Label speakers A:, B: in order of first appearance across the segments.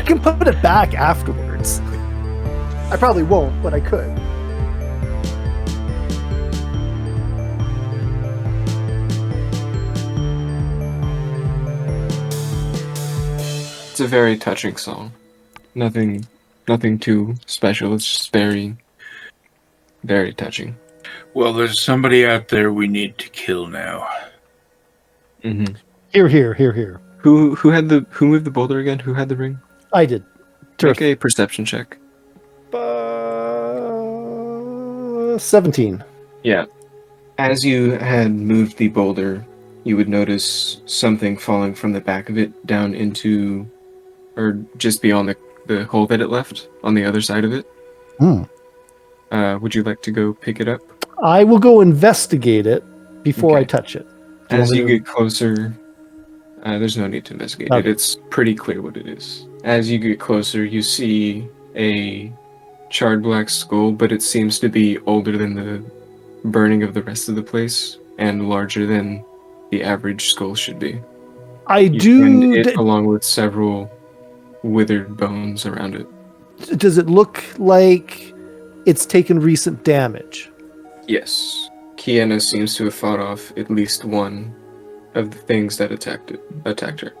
A: can put it back afterwards. I probably won't, but I could.
B: It's a very touching song. Nothing too special. It's just very, very touching.
C: Well, there's somebody out there we need to kill now.
B: Mm-hmm.
A: Here.
B: Who moved the boulder again? Who had the ring?
A: I did.
B: Make a perception check.
A: 17.
B: Yeah. As you had moved the boulder, you would notice something falling from the back of it down into, or just beyond the hole that it left on the other side of it. Would you like to go pick it up?
A: I will go investigate it before I touch it.
B: As you get closer, there's no need to investigate it. It's pretty clear what it is. As you get closer, you see a charred black skull, but it seems to be older than the burning of the rest of the place and larger than the average skull should be. You find it along with several withered bones around it.
A: Does it look like it's taken recent damage?
B: Yes. Kiana seems to have fought off at least one of the things that attacked her.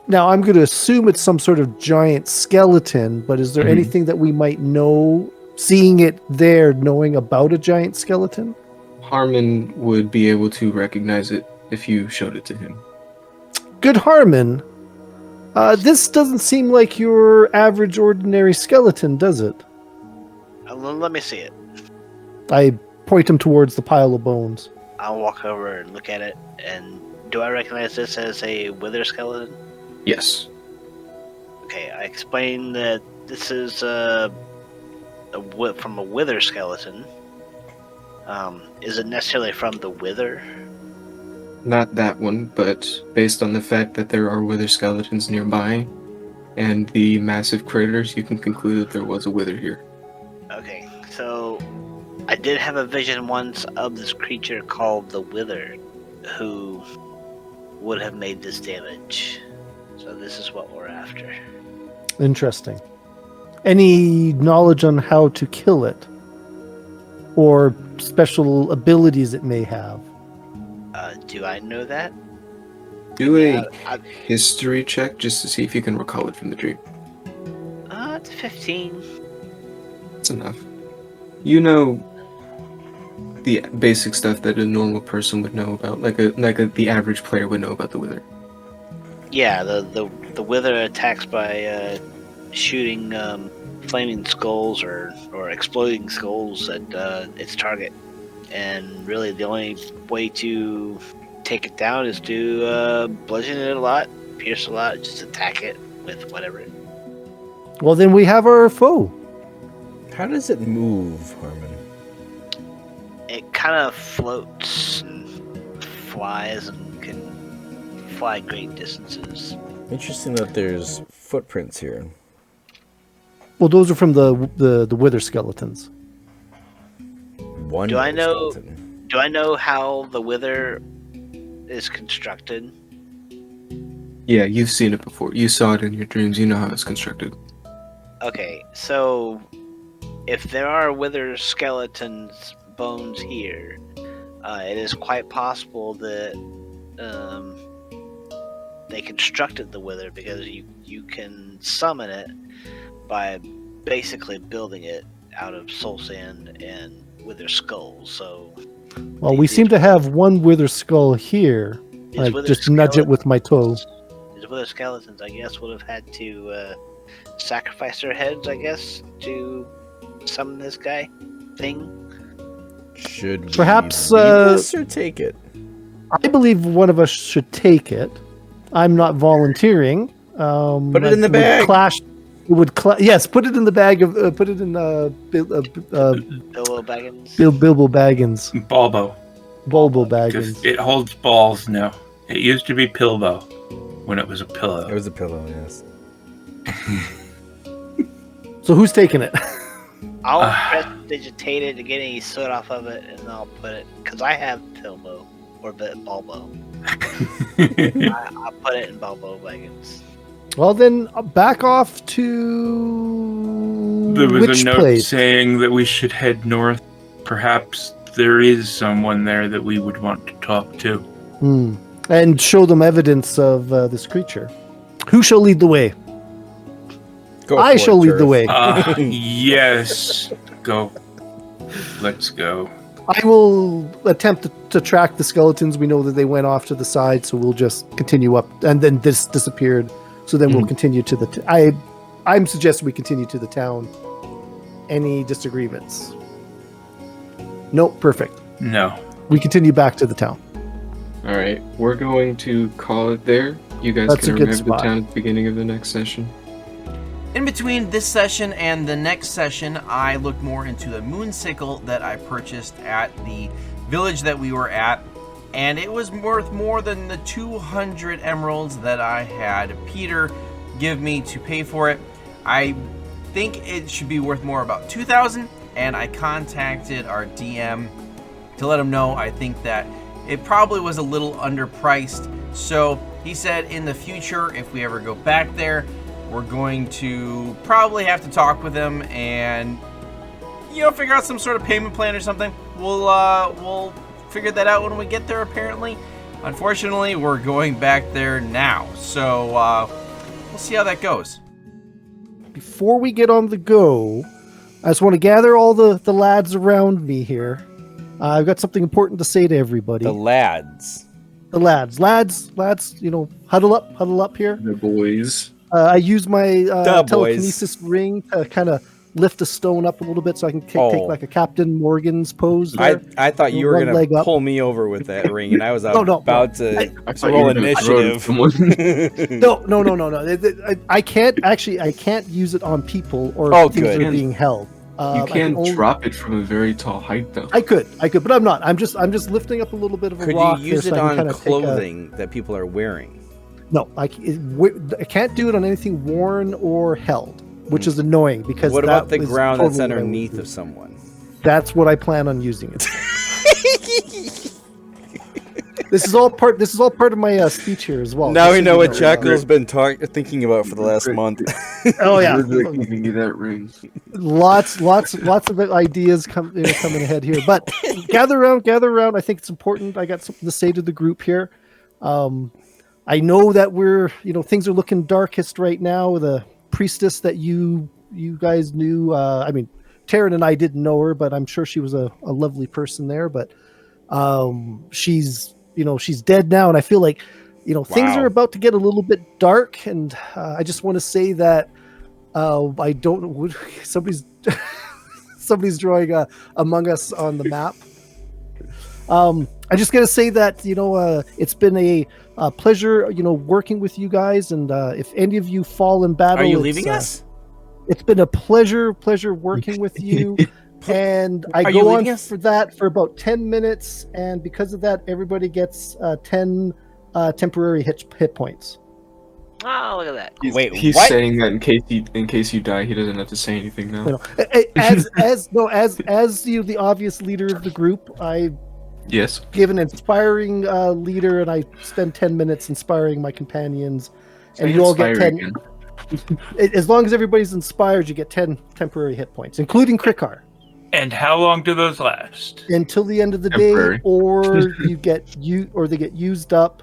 A: Now, I'm going to assume it's some sort of giant skeleton, but is there anything that we might know, seeing it there, knowing about a giant skeleton?
B: Harmon would be able to recognize it if you showed it to him.
A: Good Harmon, this doesn't seem like your average ordinary skeleton, does it?
D: Let me see it.
A: I point him towards the pile of bones.
D: I'll walk over and look at it, and do I recognize this as a wither skeleton?
B: Yes.
D: Okay, I explain that this is from a wither skeleton. Is it necessarily from the wither?
B: Not that one, but based on the fact that there are wither skeletons nearby and the massive craters, you can conclude that there was a wither here.
D: Okay, so I did have a vision once of this creature called the Wither who would have made this damage. So this is what we're after.
A: Interesting. Any knowledge on how to kill it? Or special abilities it may have?
D: Do I know that?
B: Do a history check just to see if you can recall it from the dream.
D: It's 15.
B: That's enough. You know the basic stuff that a normal person would know about, the average player would know about the Wither.
D: Yeah, the Wither attacks by shooting flaming skulls or exploding skulls at its target. And really the only way to take it down is to bludgeon it a lot, pierce a lot, just attack it with whatever.
A: Well, then we have our foe.
E: How does it move, Harmon?
D: It kind of floats and flies and can fly great distances.
E: Interesting that there's footprints here.
A: Well, those are from the wither skeletons.
D: Do I know how the Wither is constructed?
B: Yeah, you've seen it before. You saw it in your dreams. You know how it's constructed.
D: Okay, so if there are Wither skeletons bones here, it is quite possible that they constructed the Wither because you can summon it by basically building it out of soul sand and wither skulls. So,
A: well, we seem to have one wither skull here. I just nudge it with my toe.
D: These wither skeletons, I guess, would have had to sacrifice their heads, I guess, to summon this guy thing.
E: Should we
A: perhaps
E: leave this or take it?
A: I believe one of us should take it. I'm not volunteering.
E: Put it in the bag.
A: Yes, put it in the bag of put it in
D: Bilbo Baggins.
A: Bilbo Baggins. Bulbo Baggins.
C: It holds balls now. It used to be Pilbo when it was a pillow.
E: It was a pillow, yes.
A: So who's taking it?
D: I'll prestidigitate it to get any soot off of it, and I'll put it because I have Pilbo or Bulbo. I'll put it in Bulbo Baggins.
A: Well, then back off to
C: There was
A: which
C: a note
A: place?
C: saying that we should head north. Perhaps there is someone there that we would want to talk to.
A: And show them evidence of this creature. Who shall lead the way? I shall lead the way.
C: Yes. Go. Let's go.
A: I will attempt to track the skeletons. We know that they went off to the side, so we'll just continue up. And then this disappeared, so then we'll continue to the... I'm suggesting we continue to the town. Any disagreements? Nope, perfect.
C: No.
A: We continue back to the town.
B: All right, we're going to call it there. You guys
A: That's
B: can
A: a good
B: remember the
A: spot.
B: town at the beginning of the next session.
F: In between this session and the next session, I looked more into the moonsicle that I purchased at the village that we were at, and it was worth more than the 200 emeralds that I had Peter give me to pay for it. I think it should be worth more, about 2,000, and I contacted our DM to let him know I think that it probably was a little underpriced. So he said in the future, if we ever go back there, we're going to probably have to talk with him and, figure out some sort of payment plan or something. We'll figure that out when we get there, apparently. Unfortunately, we're going back there now. So we'll see how that goes.
A: Before we get on the go, I just want to gather all the lads around me here. I've got something important to say to everybody.
E: The lads.
A: The lads, huddle up here.
B: The boys.
A: I use my
E: Duh,
A: telekinesis ring to kind of lift a stone up a little bit so I can take like a Captain Morgan's pose there.
E: I thought you were
A: One
E: going
A: leg
E: to
A: up.
E: pull me over with that ring, and I was about to
B: I thought
E: roll
B: you were gonna throw it at
E: initiative.
B: someone.
A: No. I can't use it on people or things that are being held.
B: You can drop it from a very tall height, though.
A: I could, but I'm not. I'm just lifting up a little bit of a
E: Could
A: rock.
E: you use
A: there
E: it
A: so I can
E: on
A: kinda take
E: clothing that people are wearing?
A: No, I can't do it on anything worn or held, which is annoying because
E: What about the
A: is
E: ground
A: totally
E: that's
A: what I would
E: underneath
A: do.
E: of someone?
A: That's what I plan on using it. This is all part of my speech here as well.
E: Now
A: Just
E: we
A: so
E: know
A: you
E: what Jackal's been thinking about for the last month.
A: Oh yeah,
B: Giving you that ring.
A: lots of ideas coming ahead here. But gather around. I think it's important. I got something to say to the group here. I know that things are looking darkest right now. The priestess that you guys knew, Taryn and I didn't know her, but I'm sure she was a lovely person there. But she's dead now, and I feel like things are about to get a little bit dark. And I just want to say that I don't know. Somebody's drawing Among Us on the map. I'm just gonna say that it's been a pleasure working with you guys, and if any of you fall in battle,
E: Are you leaving us?
A: It's been a pleasure working with you. And I
E: Are you
A: go on
E: leaving us?
A: for that for about 10 minutes, and because of that, everybody gets 10 temporary hit points.
D: Oh, look at that.
B: He's
E: what?
B: saying that in case you die, he doesn't have to say anything now.
A: As the obvious leader of the group, I
B: Yes.
A: give an inspiring leader, and I spend 10 minutes inspiring my companions, and you all get 10.
B: Again.
A: As long as everybody's inspired, you get 10 temporary hit points, including Krikar,
C: And how long do those last?
A: until the end of the
B: Temporary.
A: day, or they get used up,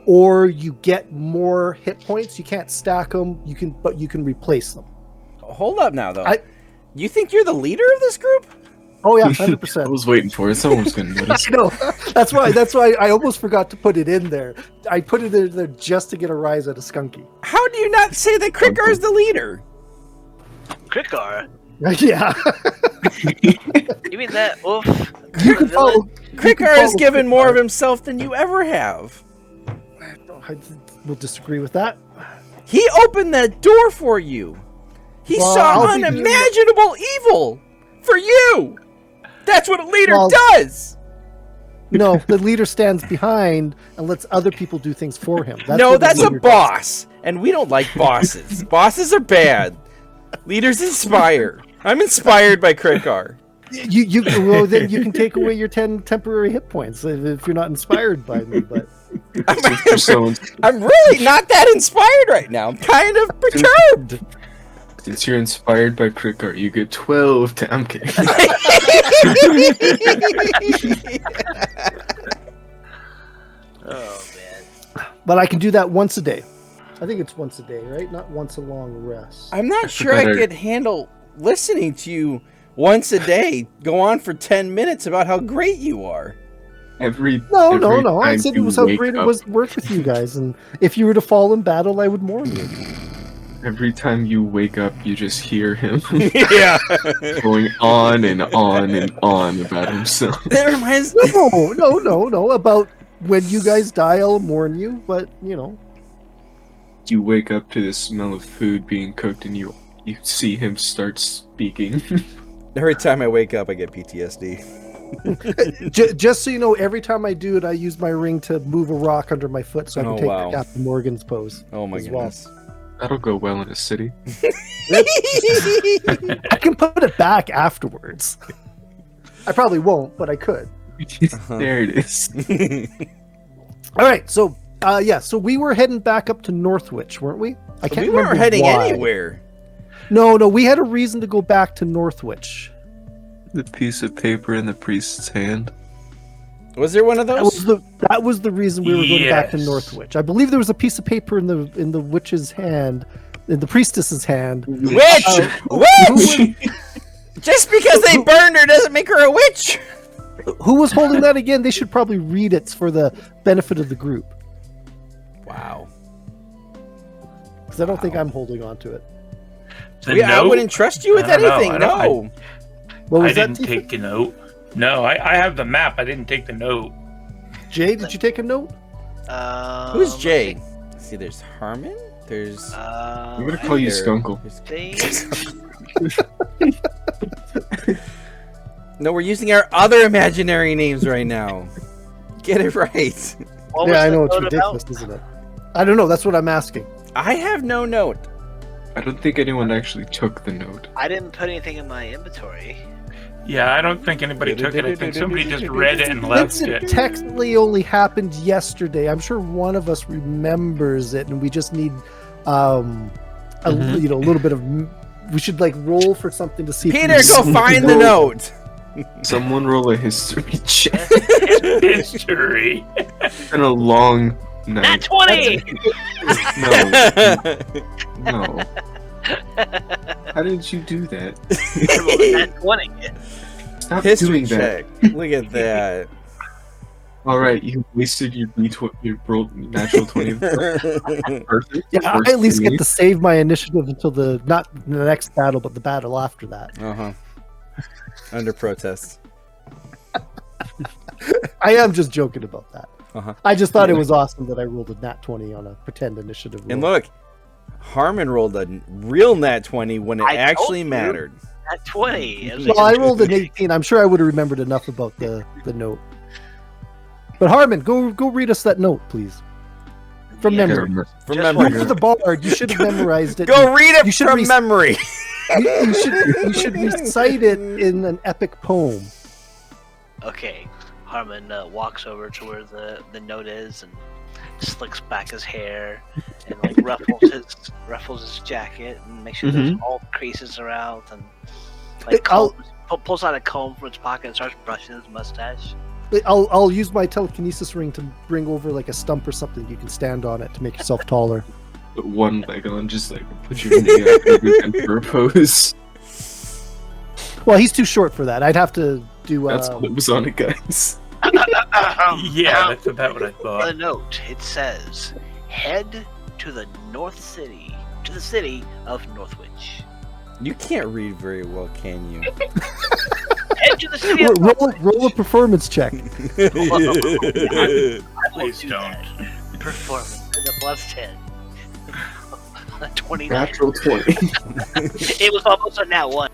A: or you get more hit points. You can't stack them. But you can replace them.
E: Hold up now, though.
A: I-
E: You think you're the leader of this group?
A: Oh yeah,
B: I
A: 100%.
B: was waiting for it. Someone was going to notice.
A: I know. That's why I almost forgot to put it in there. I put it in there just to get a rise out of Skunky.
E: How do you not say that Krikar's the leader?
D: Krikar?
A: Yeah.
D: You mean that wolf?
A: You can follow.
E: Krikar has given more of himself than you ever have.
A: I will disagree with that.
E: He opened that door for you. He
A: Well,
E: saw
A: I'll be doing
E: unimaginable evil for you. That's what a leader
A: Well,
E: does.
A: No, the leader stands behind and lets other people do things for him.
E: No,
A: what the
E: that's a
A: leader does.
E: boss, and we don't like bosses. Bosses are bad. Leaders inspire. I'm inspired by Krikar.
A: Well, then you can take away your 10 temporary hit points if you're not inspired by me. But
E: I'm really not that inspired right now. I'm kind of perturbed.
B: Since you're inspired by Crick Art, you get 12 to... I'm kidding.
D: Oh man.
A: But I can do that once a day. I think it's once a day, right? Not once a long rest.
E: I'm not sure I could handle listening to you once a day go on for 10 minutes about how great you are.
A: No. I said it was how great it was to work with you guys. And if you were to fall in battle, I would warn you.
B: Every time you wake up, you just hear him
E: Yeah.
B: going on and on and on about himself.
E: That reminds
A: No. About when you guys die, I'll warn you. But, you know.
B: You wake up to the smell of food being cooked and you see him start speaking.
E: Every time I wake up, I get PTSD.
A: Just so you know, every time I do it, I use my ring to move a rock under my foot so I can take Captain Morgan's pose.
E: Oh my goodness.
B: That'll go well in a city.
A: I can put it back afterwards. I probably won't, but I could.
B: There it is.
A: All right, so so we were heading back up to Northwich, weren't we?
E: We weren't heading anywhere.
A: No, we had a reason to go back to Northwich.
B: The piece of paper in the priest's hand.
E: Was there one of those?
A: That was the reason we were going back to Northwich. I believe there was a piece of paper in the witch's hand, in the priestess's hand.
E: Witch! Witch! Just because they burned her doesn't make her a witch.
A: Who was holding that again? They should probably read it for the benefit of the group.
E: Wow.
A: Because I don't think I'm holding on to it.
E: I wouldn't trust you with anything. No.
C: I didn't take a note. No, I have the map. I didn't take the note.
A: Jay, did you take a note?
E: Who's Jay? See, there's Harmon. There's.
B: I'm gonna call you Skunkle.
E: No, we're using our other imaginary names right now. Get it right.
A: I know, it's ridiculous, isn't it? I don't know. That's what I'm asking.
E: I have no note.
B: I don't think anyone actually took the note.
D: I didn't put anything in my inventory.
C: Yeah, I don't think anybody took it. I think somebody just read it and left it.
A: It technically only happened yesterday. I'm sure one of us remembers it, and we just need a little bit of. We should roll for something to see.
E: Peter, go find the note.
B: Someone roll a history check.
C: History.
B: It's been a long night.
D: Nat 20!
B: No. How did you do that?
D: Nat 20.
B: Stop
E: History
B: doing
E: check.
B: that.
E: Look at that.
B: Alright, you wasted your rolled natural 20. Perfect.
A: Yeah, I at least get to save my initiative until not the next battle, but the battle after that.
E: Under protest.
A: I am just joking about that. I just thought it was awesome that I rolled a nat 20 on a pretend initiative roll.
E: And look, Harmon rolled a real nat 20 when it actually mattered.
D: Nat 20.
A: Well, I rolled an 18. I'm sure I would have remembered enough about the note. But Harmon, go read us that note, please. From memory.
E: From memory.
A: You're the bard. You should have memorized it.
E: Go read it from memory.
A: You should recite it in an epic poem.
D: Okay. Harmon walks over to where the note is and slicks back his hair and ruffles his jacket and makes sure there's all the creases are out and pulls out a comb from his pocket and starts brushing his mustache.
A: I'll use my telekinesis ring to bring over a stump or something you can stand on it to make yourself taller.
B: Put one leg on, just put your knee up every time for a pose.
A: Well, he's too short for that. I'd have to do.
B: That's what was on it, guys.
C: Yeah, that's about what I thought.
D: The note, it says, head to the city of Northwich.
E: You can't read very well, can you?
D: Head to the city of Northwich.
A: Roll a performance check.
C: Please don't.
D: Performance in the plus 10. 29.
B: Natural 20.
D: It was almost a nat 1.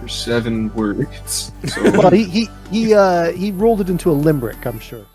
B: Or 7 words. So.
A: Well, he rolled it into a limerick, I'm sure.